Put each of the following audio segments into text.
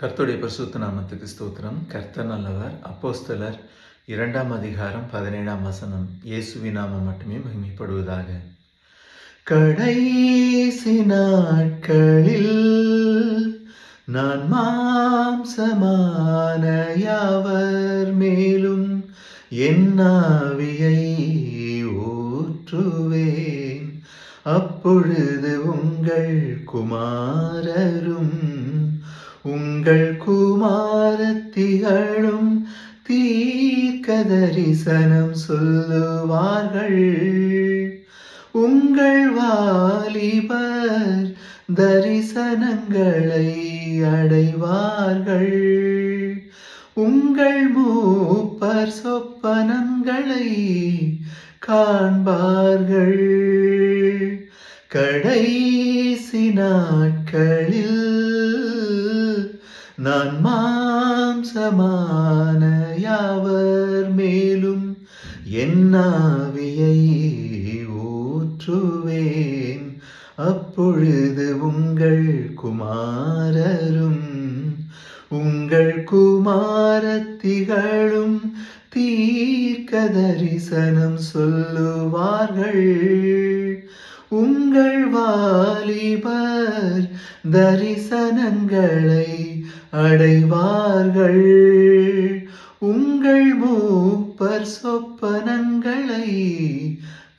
கர்த்தருடைய பரிசுத்த நாமத்துக்கு ஸ்தோத்திரம். கர்த்தர் நல்லவர். அப்போஸ்தலர் 2ஆம் அதிகாரம் 17ஆம் வசனம். இயேசுவின் நாமம் மட்டுமே மகிமைப்படுவதாக. கடைசி நாட்களில் நான் மாம்சமான யாவர் மேலும் என் ஆவியை ஊற்றுவேன். அப்பொழுது உங்கள் குமாரரும் உங்கள் குமாரத்திகளும் தீர்க்கதரிசனம் சொல்லுவார்கள். உங்கள் வாலிபர் தரிசனங்களை அடைவார்கள். உங்கள் மூப்பர் சொப்பனங்களை காண்பார்கள். கடைசி நாட்களில் நான் மாம்சமான யாவர் மேலும் என் ஆவியை ஊற்றுவேன். அப்பொழுது உங்கள் குமாரரும் உங்கள் குமாரத்திகளும் தீர்க்கதரிசனம் சொல்லுவார்கள். உங்கள் வாலிபர் தரிசனங்களை அடைவார்கள். உங்கள் மூப்பர் சொப்பனங்களை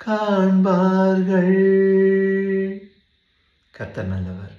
காண்பார்கள். கர்த்தர் நல்லவர்.